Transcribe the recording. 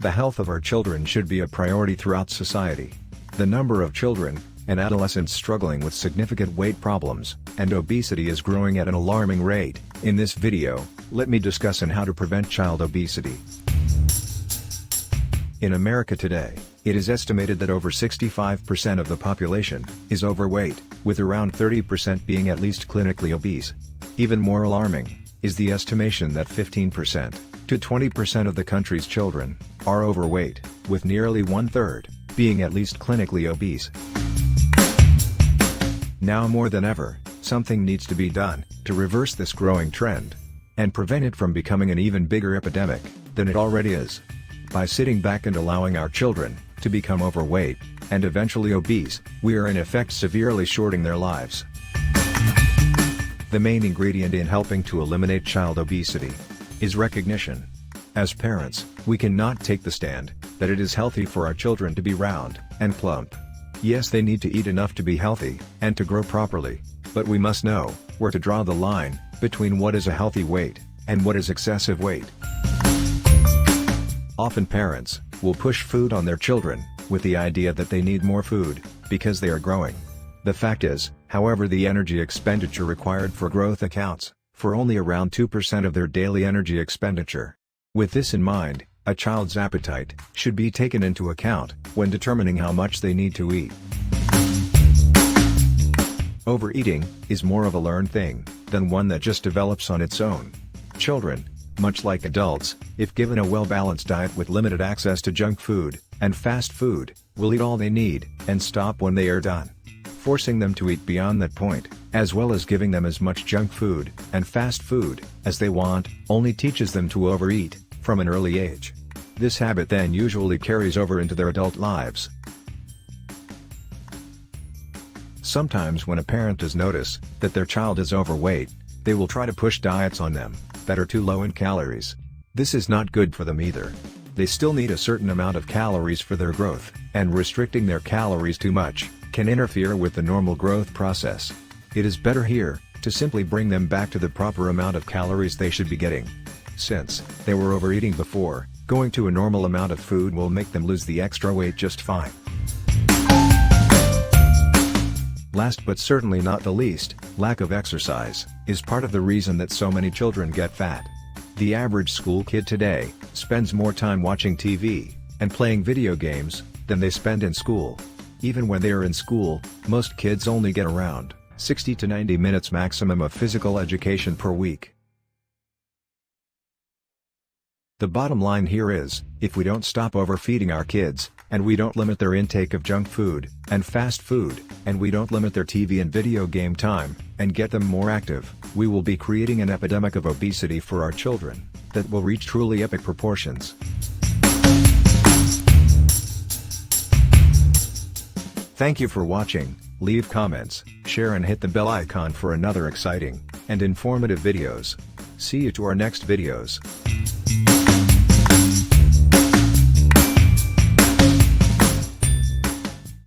The health of our children should be a priority throughout society. The number of children and adolescents struggling with significant weight problems and obesity is growing at an alarming rate. In this video, let me discuss on how to prevent child obesity. In America today, it is estimated that over 65% of the population is overweight, with around 30% being at least clinically obese. Even more alarming is the estimation that 15% to 20% of the country's children are overweight, with nearly one-third being at least clinically obese. Now more than ever, something needs to be done to reverse this growing trend and prevent it from becoming an even bigger epidemic than it already is. By sitting back and allowing our children to become overweight and eventually obese, we are in effect severely shorting their lives. The main ingredient in helping to eliminate child obesity is recognition. As parents, we cannot take the stand that it is healthy for our children to be round and plump. Yes, they need to eat enough to be healthy and to grow properly, but we must know where to draw the line between what is a healthy weight and what is excessive weight. Often parents will push food on their children with the idea that they need more food because they are growing. The fact is, however, the energy expenditure required for growth accounts for only around 2% of their daily energy expenditure. With this in mind, a child's appetite should be taken into account when determining how much they need to eat. Overeating is more of a learned thing than one that just develops on its own. Children, much like adults, if given a well-balanced diet with limited access to junk food and fast food, will eat all they need and stop when they are done. Forcing them to eat beyond that point, as well as giving them as much junk food and fast food as they want, only teaches them to overeat from an early age. This habit then usually carries over into their adult lives. Sometimes when a parent does notice that their child is overweight, they will try to push diets on them that are too low in calories. This is not good for them either. They still need a certain amount of calories for their growth, and restricting their calories too much can interfere with the normal growth process. It is better here to simply bring them back to the proper amount of calories they should be getting. Since they were overeating before, going to a normal amount of food will make them lose the extra weight just fine. Last but certainly not the least, lack of exercise is part of the reason that so many children get fat. The average school kid today spends more time watching TV and playing video games than they spend in school. Even when they are in school, most kids only get around 60 to 90 minutes maximum of physical education per week. The bottom line here is, if we don't stop overfeeding our kids, and we don't limit their intake of junk food and fast food, and we don't limit their TV and video game time, and get them more active, we will be creating an epidemic of obesity for our children that will reach truly epic proportions. Thank you for watching. Leave comments, share and hit the bell icon for another exciting and informative videos. See you to our next videos.